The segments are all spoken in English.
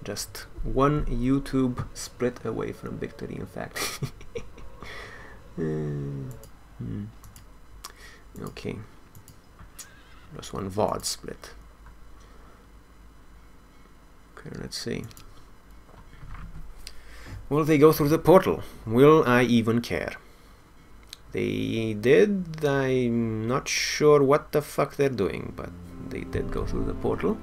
Just one YouTube split away from victory, in fact. Okay. Just one VOD split. Okay, let's see. Will they go through the portal? Will I even care? They did. I'm not sure what the fuck they're doing, but they did go through the portal.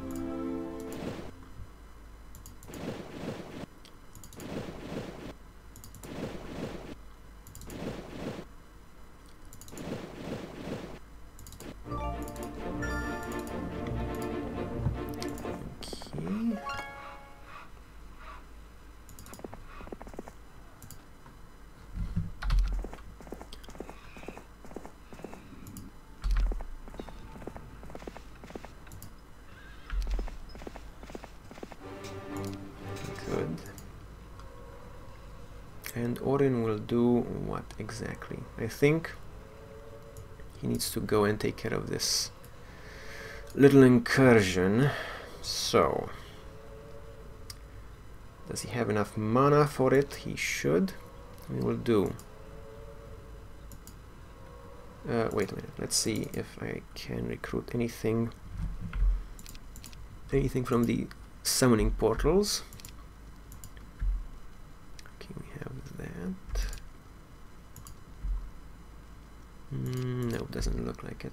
And Orin will do what exactly? I think he needs to go and take care of this little incursion. So, does he have enough mana for it? He should. We will do. Wait a minute. Let's see if I can recruit anything from the summoning portals. No, doesn't look like it.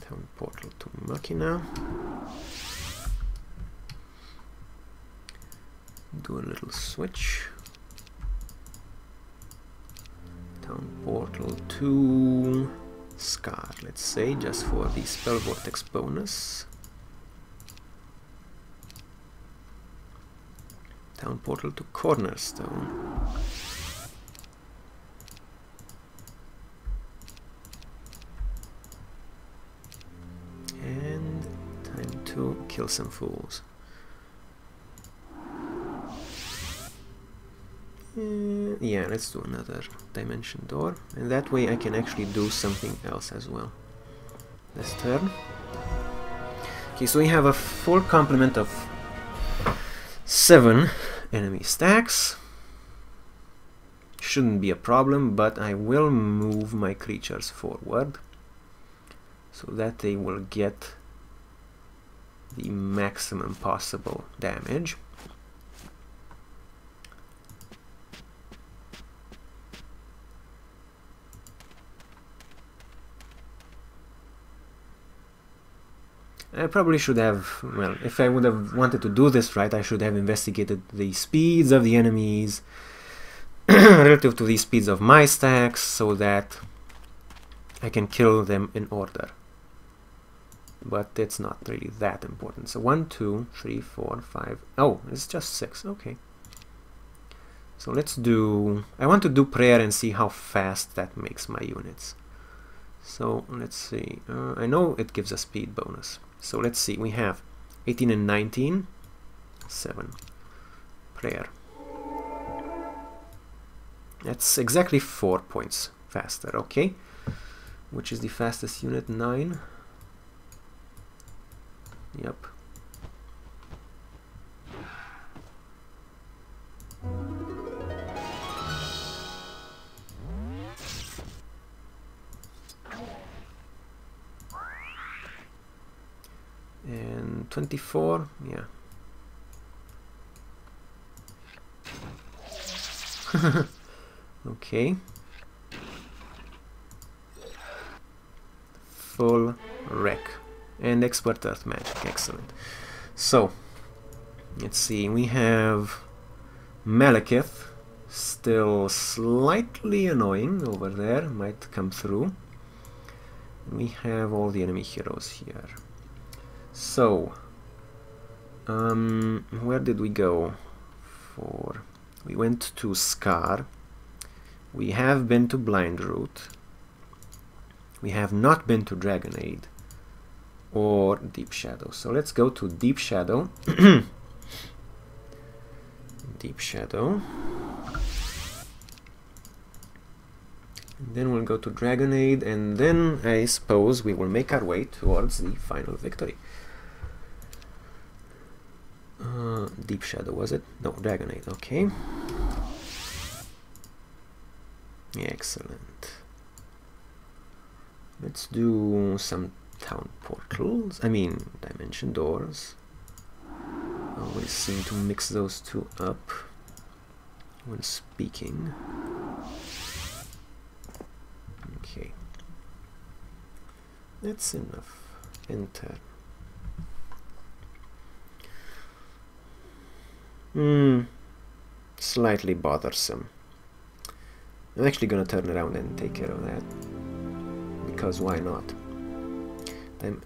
Town portal to Machina. Do a little switch. Town portal to Scar, let's say, just for the spell vortex bonus. Town portal to Cornerstone. And time to kill some fools. Yeah, let's do another dimension door, and that way I can actually do something else as well this turn. Okay, so we have a full complement of 7 enemy stacks. Shouldn't be a problem, but I will move my creatures forward so that they will get the maximum possible damage. I probably should have, well, if I would have wanted to do this right, I should have investigated the speeds of the enemies relative to the speeds of my stacks, so that I can kill them in order. But it's not really that important. So 1, 2, 3, 4, 5. Oh, it's just 6. Okay. So let's do. I want to do prayer and see how fast that makes my units. So let's see. I know it gives a speed bonus. So let's see, we have 18 and 19, 7, prayer. That's exactly 4 points faster, okay? Which is the fastest unit? 9. Yep. And 24, yeah. Okay. Full wreck. And expert earth magic, excellent. So, let's see, we have Malekith, still slightly annoying over there, might come through. We have all the enemy heroes here. So, where did we go for? We went to Scar. We have been to Blind Root. We have not been to Dragonade or Deep Shadow. So let's go to Deep Shadow. Deep Shadow. Then we'll go to Dragonade, and then I suppose we will make our way towards the final victory. Deep Shadow, was it? No, Dragonade, okay. Excellent. Let's do some town portals, I mean dimension doors. Always seem to mix those two up when speaking. Okay. That's enough. Enter. Slightly bothersome. I'm actually gonna turn around and take care of that. Because why not?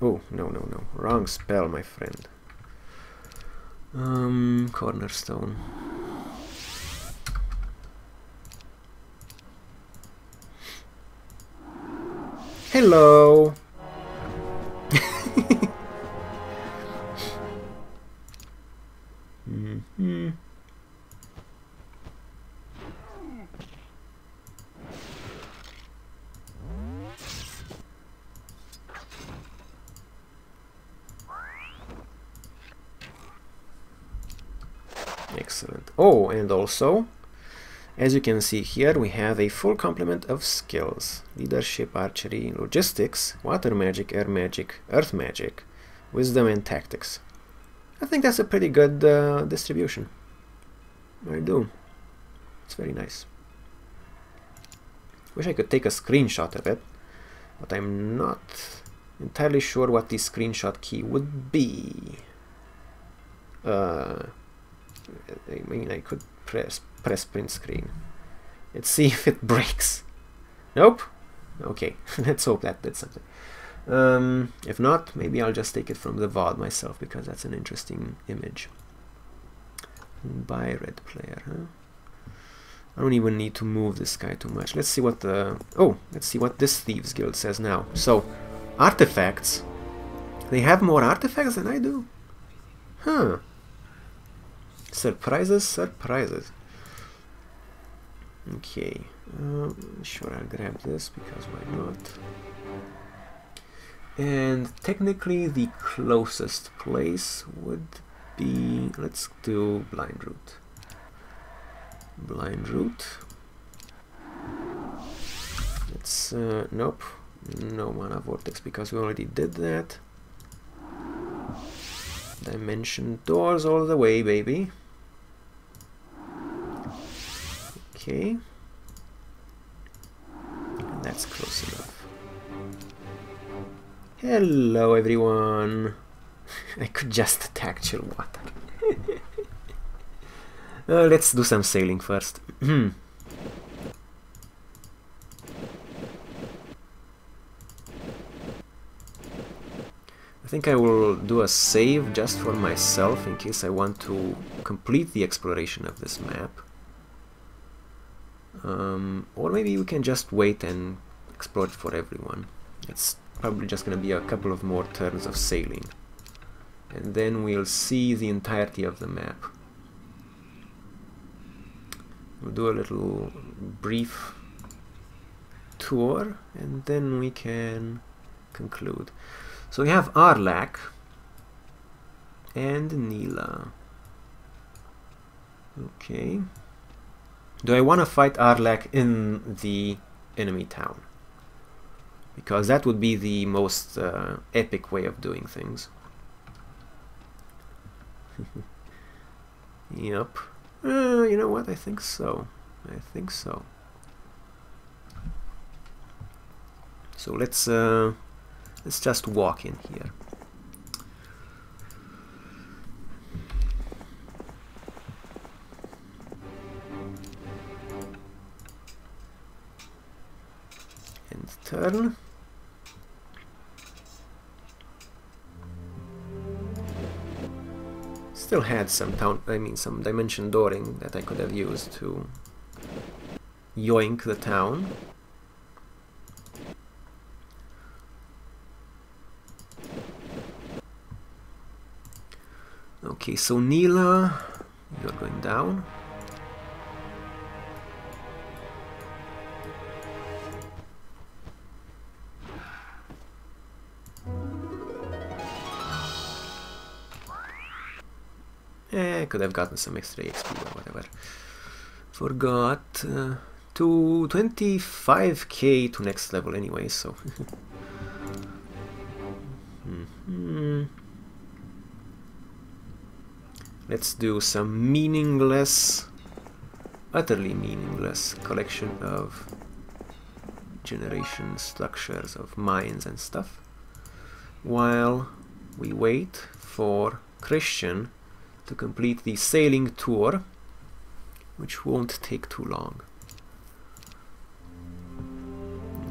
Oh, no. Wrong spell, my friend. Cornerstone. Hello! Excellent. Oh, and also, as you can see here, we have a full complement of skills. Leadership, archery, logistics, water magic, air magic, earth magic, wisdom and tactics. I think that's a pretty good distribution. I do. It's very nice. Wish I could take a screenshot of it, but I'm not entirely sure what the screenshot key would be. I mean, I could press print screen. Let's see if it breaks. Nope. Okay, let's hope that did something. If not, maybe I'll just take it from the VOD myself, because that's an interesting image. Buy red player, huh? I don't even need to move this guy too much. Let's see what the... Oh, let's see what this Thieves Guild says now. So, artifacts. They have more artifacts than I do. Huh. Surprises, surprises. Okay. Sure, I'll grab this, because why not? And technically the closest place would be... Let's do Blind Root. Blind Root. Let's... nope. No Mana Vortex, because we already did that. Dimension doors all the way, baby. Okay. And that's close enough. Hello, everyone. I could just attack chill water. Let's do some sailing first. I think I will do a save just for myself in case I want to complete the exploration of this map. Or maybe we can just wait and explore it for everyone. It's probably just going to be a couple of more turns of sailing. And then we'll see the entirety of the map. We'll do a little brief tour and then we can conclude. So we have Arlak and Nila. Okay. Do I want to fight Arlak in the enemy town? Because that would be the most epic way of doing things. Yep. You know what? I think so. I think so. So let's just walk in here. And turn. Still had some some dimension dooring that I could have used to yoink the town. Okay, so Nila, you're going down. I could have gotten some extra XP or whatever. Forgot to 25k to next level anyway, so let's do some meaningless, utterly meaningless collection of generation structures of mines and stuff, while we wait for Christian to complete the sailing tour, which won't take too long.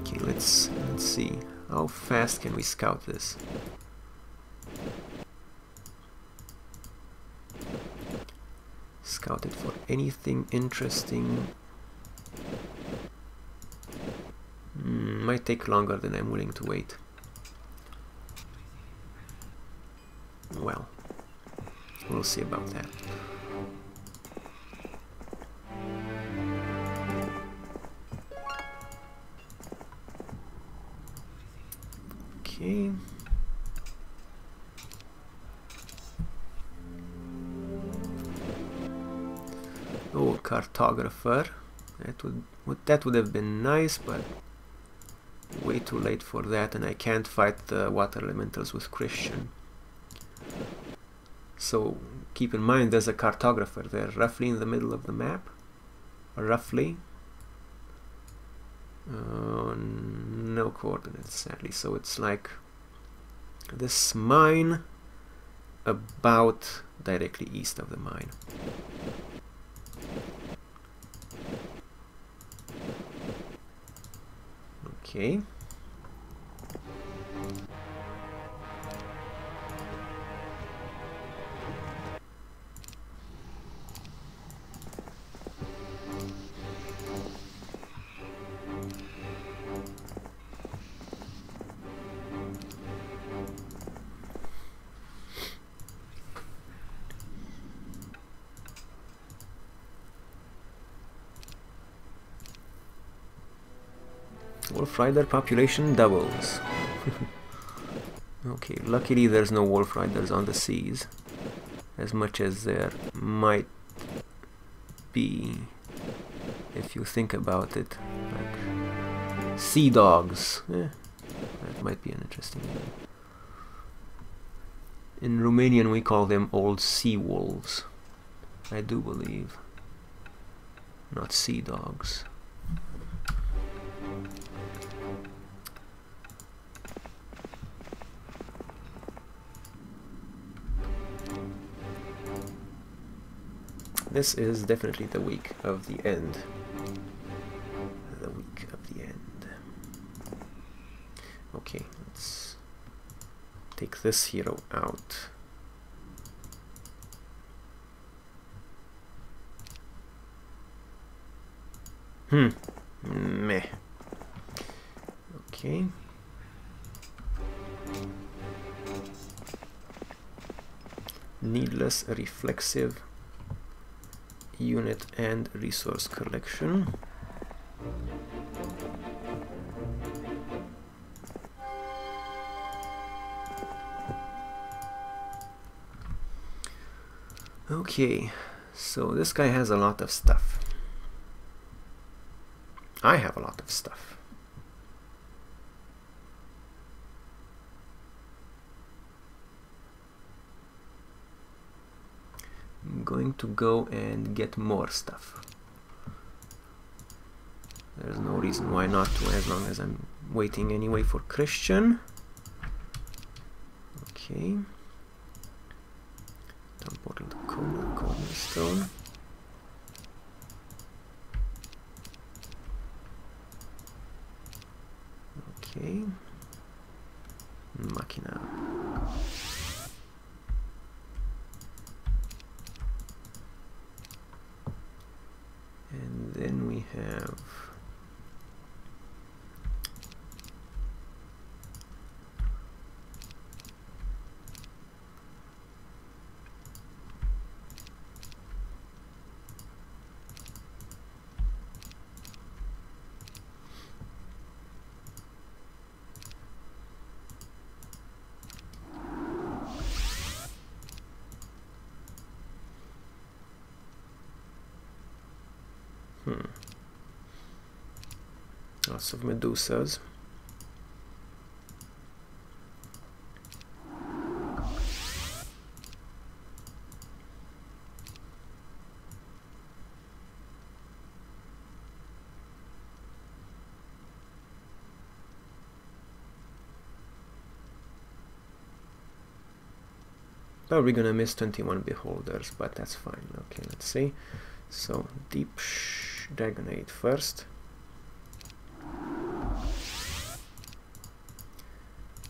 Okay, let's see. How fast can we scout this? Scout it for anything interesting. Might take longer than I'm willing to wait. Well, we'll see about that. Okay. Oh, cartographer. That would have been nice, but way too late for that, and I can't fight the water elementals with Christian. So keep in mind there's a cartographer there, roughly in the middle of the map. Roughly. No coordinates, sadly. So it's like this mine about directly east of the mine. Okay. Wolf Rider population doubles. Okay, luckily there's no Wolf Riders on the seas, as much as there might be if you think about it. Like sea dogs. That might be an interesting name. In Romanian we call them old sea wolves, I do believe, not sea dogs. This is definitely the week of the end. The week of the end. Okay, let's take this hero out. Meh. Okay. Needless reflexive unit and resource collection. Okay, so this guy has a lot of stuff. I have a lot of stuff. I'm going to go and get more stuff. There's no reason why not to, as long as I'm waiting anyway for Christian. Okay. Teleport into cornerstone. Okay. Machina. And then we have Lots of Medusas. Probably gonna miss 21 beholders, but that's fine. Okay, let's see. So deep Dragonade first.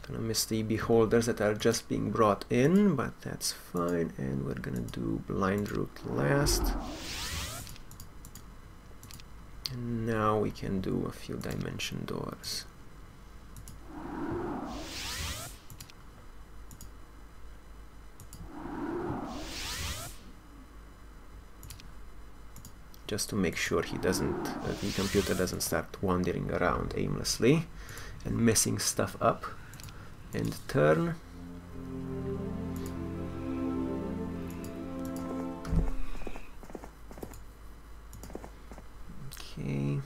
Gonna miss the beholders that are just being brought in, but that's fine. And we're gonna do Blind Root last. And now we can do a few dimension doors. Just to make sure he doesn't, the computer doesn't start wandering around aimlessly and messing stuff up. And turn. Okay.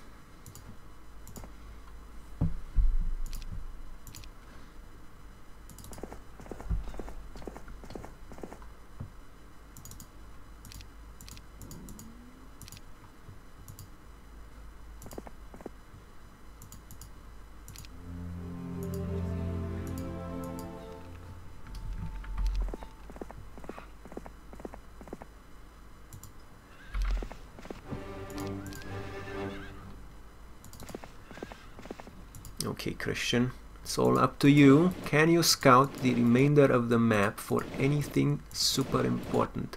Okay, Christian, it's all up to you. Can you scout the remainder of the map for anything super important?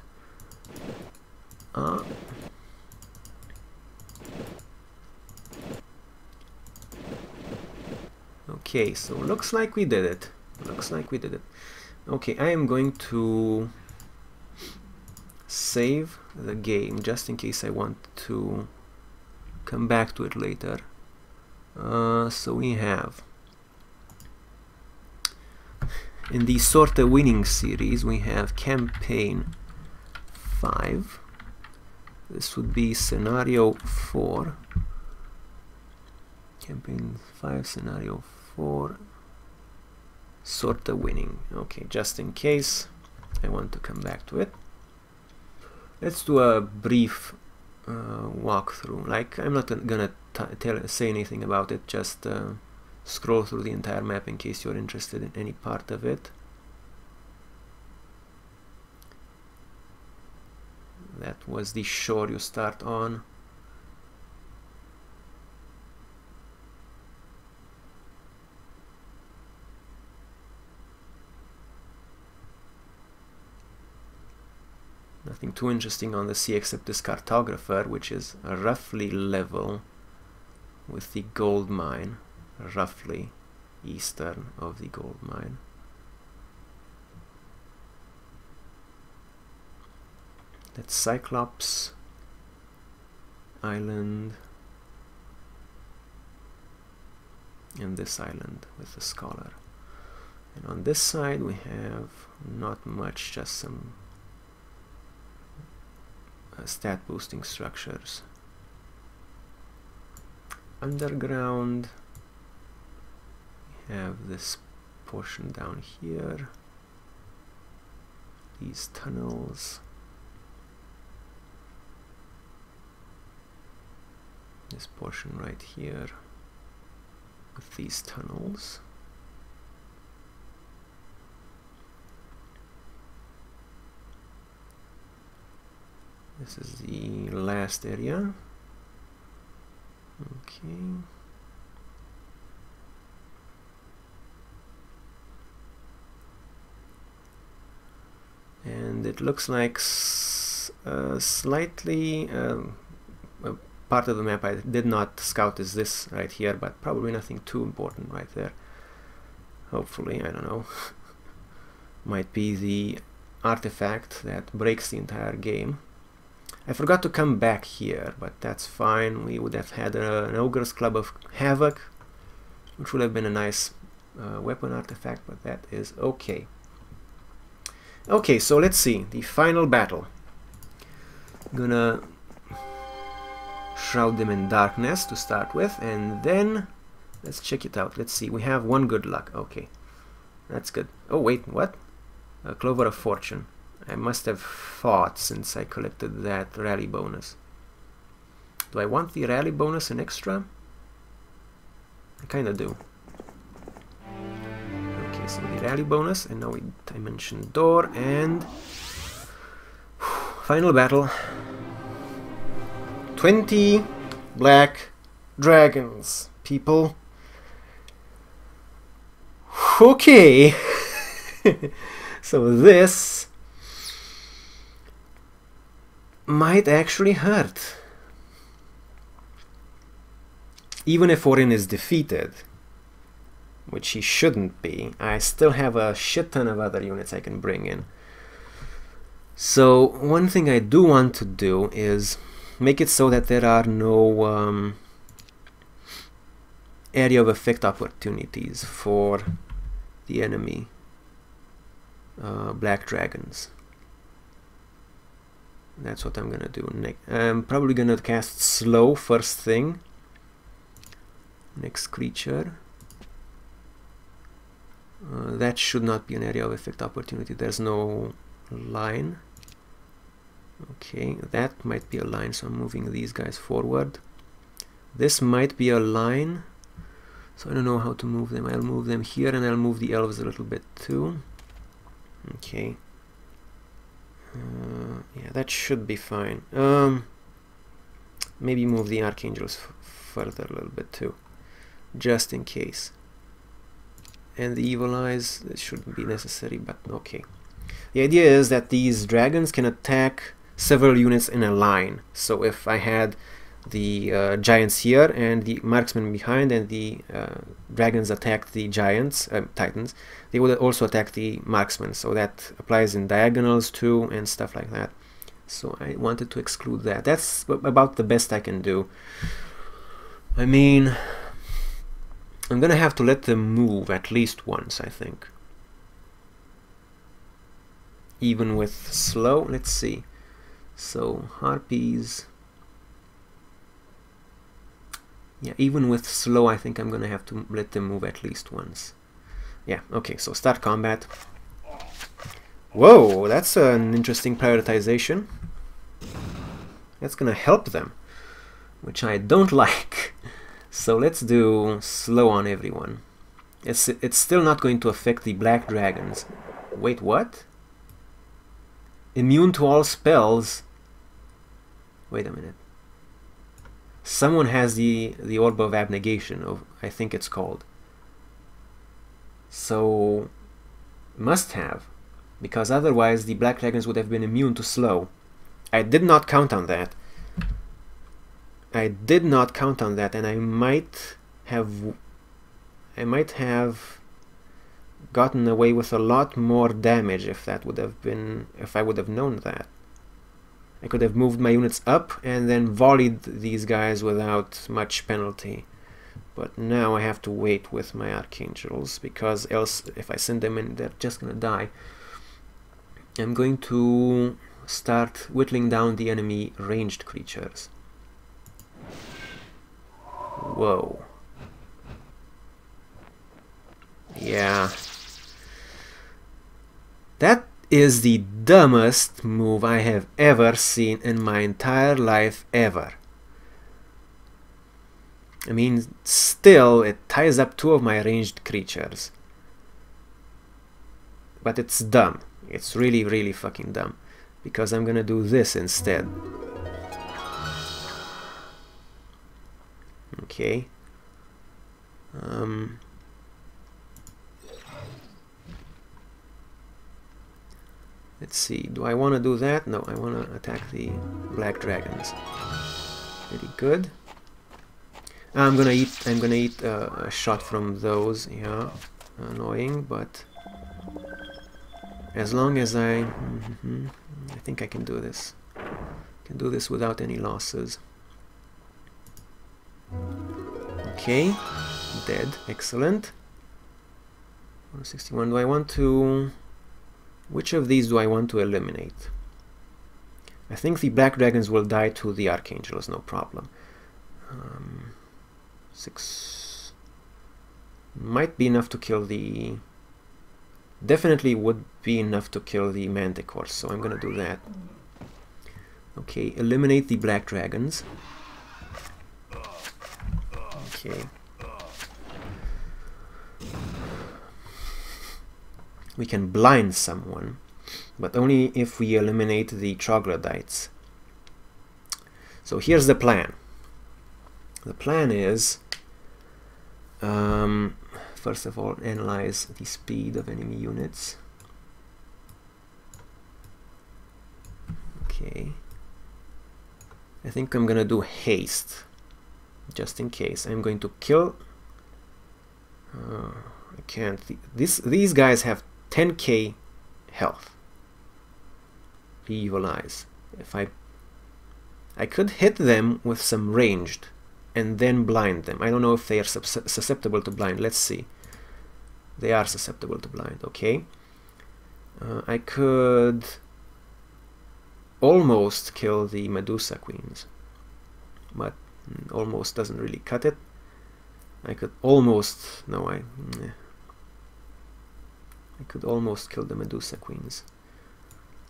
Okay, so looks like we did it. Looks like we did it. Okay, I am going to save the game just in case I want to come back to it later. So we have, in the Sorta Winning series, we have Campaign 5. This would be Scenario 4. Campaign 5, Scenario 4. Sorta Winning. Okay, just in case I want to come back to it. Let's do a brief walkthrough. Like, I'm not gonna say anything about it, just scroll through the entire map in case you're interested in any part of it. That was the shore you start on. Nothing too interesting on the sea except this cartographer, which is roughly level with the gold mine, roughly eastern of the gold mine. That's Cyclops Island and this island with the scholar. And on this side we have not much, just some stat boosting structures. Underground, we have this portion down here, these tunnels, this portion right here with these tunnels. This is the last area. Okay. And it looks like slightly part of the map I did not scout is this right here, but probably nothing too important right there. Hopefully, I don't know. Might be the artifact that breaks the entire game. I forgot to come back here, but that's fine. We would have had an Ogre's Club of Havoc, which would have been a nice weapon artifact, but that is okay. Okay, so let's see. The final battle. I'm gonna shroud them in darkness to start with, and then let's check it out. Let's see, we have one good luck. Okay, that's good. Oh wait, what? A Clover of Fortune. I must have fought since I collected that rally bonus. Do I want the rally bonus an extra? I kinda do. Okay, so the rally bonus, and now we dimension door, and final battle. 20 black dragons, people. Okay. So this might actually hurt. Even if Orin is defeated, which he shouldn't be, I still have a shit ton of other units I can bring in. So one thing I do want to do is make it so that there are no area of effect opportunities for the enemy black dragons. That's what I'm gonna do. I'm probably gonna cast slow first thing. Next creature. That should not be an area of effect opportunity. There's no line. Okay, that might be a line, so I'm moving these guys forward. This might be a line, so I don't know how to move them. I'll move them here, and I'll move the elves a little bit too. Okay. Yeah, that should be fine. Maybe move the archangels further a little bit too, just in case. And the evil eyes, that shouldn't be necessary, but okay. The idea is that these dragons can attack several units in a line. So if I had the giants here and the marksmen behind, and the dragons attack the giants, titans, they would also attack the marksmen. So that applies in diagonals too and stuff like that. So I wanted to exclude that. That's about the best I can do. I mean, I'm gonna have to let them move at least once, I think. Even with slow, let's see. So harpies. Yeah, even with slow, I think I'm gonna have to let them move at least once. Yeah, okay, so start combat. Whoa, that's an interesting prioritization. That's gonna help them, which I don't like. So let's do slow on everyone. It's still not going to affect the black dragons. Wait, what? Immune to all spells? Wait a minute. Someone has the Orb of Abnegation, I think it's called. So must have, because otherwise the black dragons would have been immune to slow. I did not count on that. I did not count on that, and I might have gotten away with a lot more damage if that would have been, if I would have known that. I could have moved my units up and then volleyed these guys without much penalty. But now I have to wait with my archangels, because else if I send them in, they're just gonna die. I'm going to start whittling down the enemy ranged creatures. Whoa. Yeah. That is the dumbest move I have ever seen in my entire life, ever. I mean, still, it ties up two of my ranged creatures. But it's dumb. It's really, really fucking dumb. Because I'm gonna do this instead. Okay. Let's see. Do I want to do that? No, I want to attack the black dragons. Very good. I'm gonna eat a shot from those. Yeah, annoying, but as long as I think I can do this. Can do this without any losses. Okay, dead. Excellent. 161. Do I want to? Which of these do I want to eliminate? I think the black dragons will die to the archangels, no problem. 6 might be enough to kill the... Definitely would be enough to kill the manticores, so I'm gonna do that. Okay, eliminate the black dragons. Okay. We can blind someone, but only if we eliminate the Troglodytes. So here's the plan. The plan is, first of all, analyze the speed of enemy units. Okay. I think I'm gonna do haste, just in case. I'm going to kill... I can't... These guys have 10k health. Evil Eyes. If I could hit them with some ranged and then blind them. I don't know if they are susceptible to blind. Let's see. They are susceptible to blind. Okay. I could almost kill the Medusa Queens, but almost doesn't really cut it. I could almost... No, I could almost kill the Medusa Queens.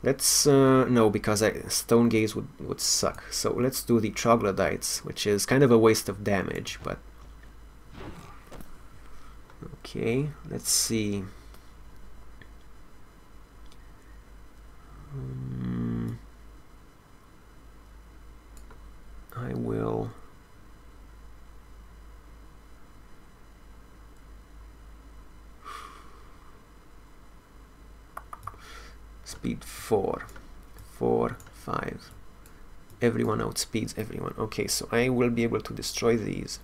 Let's... no, because Stone Gaze would suck. So let's do the Troglodytes, which is kind of a waste of damage, but... Okay, let's see. I will... Speed 4, 5. Everyone outspeeds everyone. Okay, so I will be able to destroy these.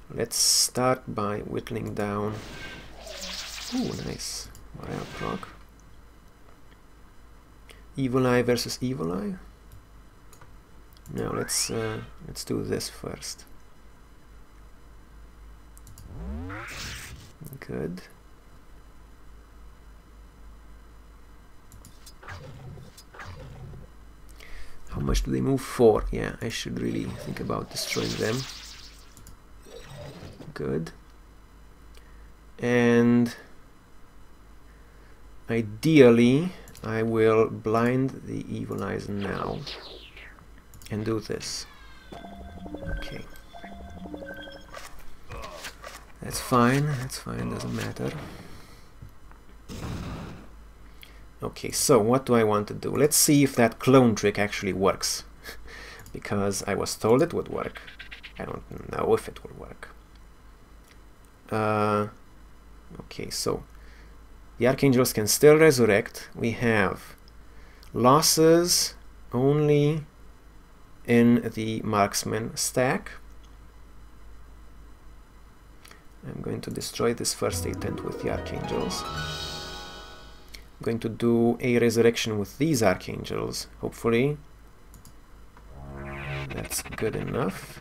Let's start by whittling down. Ooh, nice. Morale proc. Evil Eye versus Evil Eye. Now let's do this first. Good. How much do they move? 4. Yeah, I should really think about destroying them. Good. And ideally I will blind the Evil Eyes now and do this. Okay. That's fine, doesn't matter. Okay, so what do I want to do? Let's see if that clone trick actually works. Because I was told it would work. I don't know if it will work. Okay, so the Archangels can still resurrect. We have losses only in the Marksman stack. I'm going to destroy this first aid tent with the Archangels. I'm going to do a resurrection with these Archangels, hopefully. That's good enough.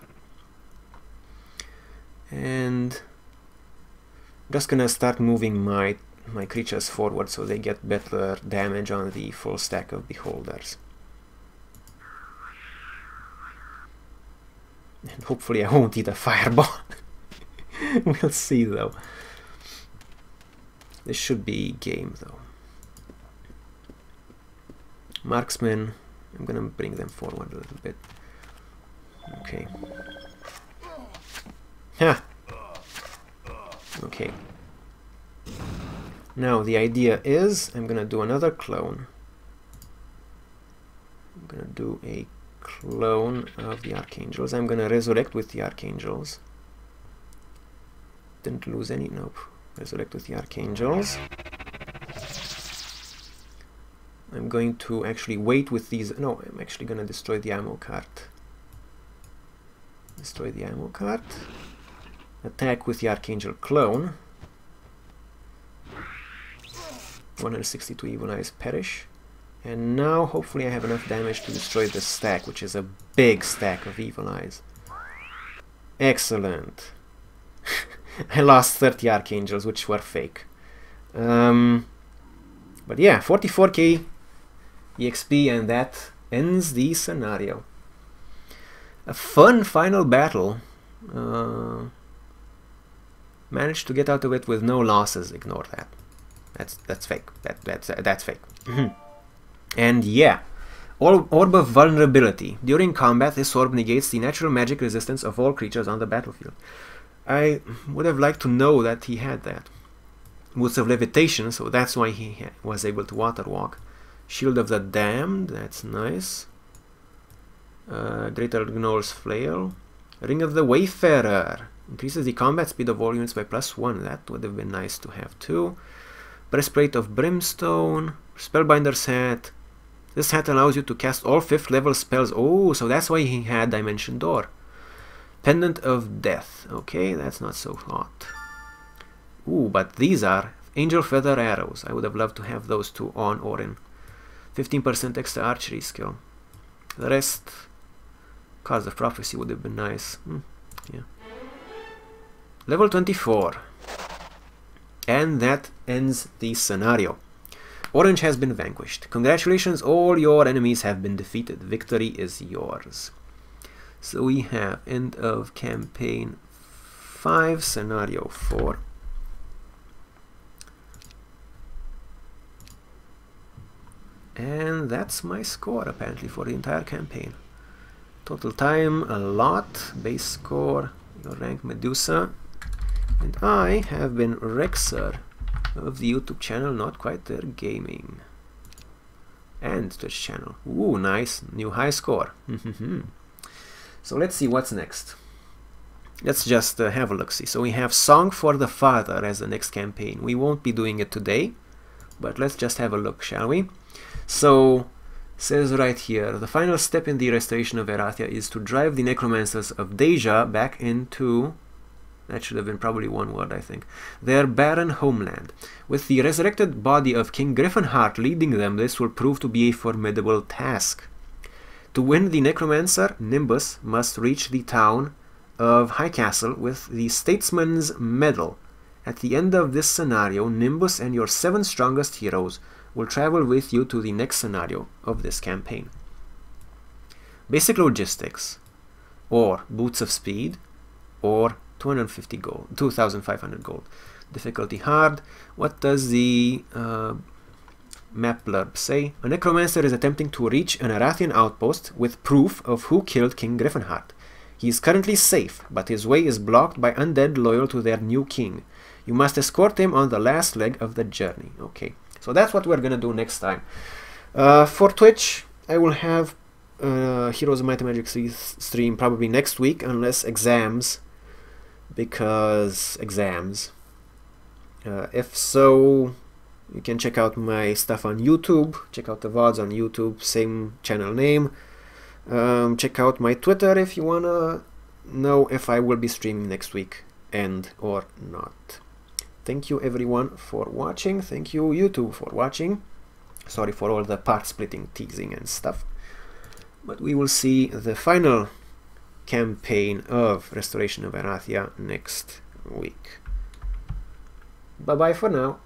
And I'm just gonna start moving my creatures forward so they get better damage on the full stack of Beholders. And hopefully I won't eat a fireball. We'll see though. This should be game though. Marksmen, I'm gonna bring them forward a little bit. Okay. Ha! Okay. Now the idea is I'm gonna do another clone. I'm gonna do a clone of the Archangels. I'm gonna resurrect with the Archangels. Didn't lose any, nope. Resurrect with the Archangels. I'm going to actually wait with these. No, I'm actually gonna destroy the ammo cart. Destroy the ammo cart. Attack with the Archangel clone. 162 Evil Eyes perish. And now hopefully I have enough damage to destroy this stack, which is a big stack of Evil Eyes. Excellent. I lost 30 Archangels, which were fake. But yeah, 44k EXP, and that ends the scenario. A fun final battle. Managed to get out of it with no losses. Ignore that. That's fake. That's fake. And yeah, Orb of Vulnerability. During combat, this orb negates the natural magic resistance of all creatures on the battlefield. I would have liked to know that he had that. Boots of Levitation, so that's why he was able to water walk. Shield of the Damned, that's nice. Greater Gnoll's Flail. Ring of the Wayfarer. Increases the combat speed of all units by +1. That would have been nice to have too. Breastplate of Brimstone. Spellbinder's Hat. This hat allows you to cast all 5th level spells. Oh, so that's why he had Dimension Door. Pendant of Death. Okay, that's not so hot. Ooh, but these are Angel Feather Arrows. I would have loved to have those two on Orin. 15% extra archery skill. The rest, Cards of Prophecy would have been nice. Yeah. Level 24. And that ends the scenario. Orange has been vanquished. Congratulations, all your enemies have been defeated. Victory is yours. So we have end of campaign 5, scenario 4. And that's my score apparently for the entire campaign. Total time, a lot. Base score, your rank Medusa. And I have been Rexer of the YouTube channel NotQuiteThereGaming. And Twitch channel. Ooh, nice. New high score. So let's see what's next. Let's just have a look-see. So we have Song for the Father as the next campaign. We won't be doing it today, but let's just have a look, shall we? So, says right here, the final step in the Restoration of Erathia is to drive the necromancers of Deja back into, that should have been probably one word, I think, their barren homeland. With the resurrected body of King Griffinheart leading them, this will prove to be a formidable task. To win the necromancer, Nimbus must reach the town of High Castle with the Statesman's Medal. At the end of this scenario, Nimbus and your 7 strongest heroes will travel with you to the next scenario of this campaign. Basic logistics, or Boots of Speed, or 250 gold, 2,500 gold. Difficulty hard. What does the map blurb say? A necromancer is attempting to reach an Erathian outpost with proof of who killed King Griffinheart. He is currently safe, but his way is blocked by undead loyal to their new king. You must escort him on the last leg of the journey. Okay, so that's what we're gonna do next time. For Twitch, I will have Heroes of Might and Magic stream probably next week, unless exams, because exams. If so, you can check out my stuff on YouTube, check out the VODs on YouTube, same channel name. Check out my Twitter if you wanna know if I will be streaming next week and or not. Thank you everyone for watching. Thank you YouTube for watching. Sorry for all the part splitting, teasing and stuff. But we will see the final campaign of Restoration of Erathia next week. Bye bye for now.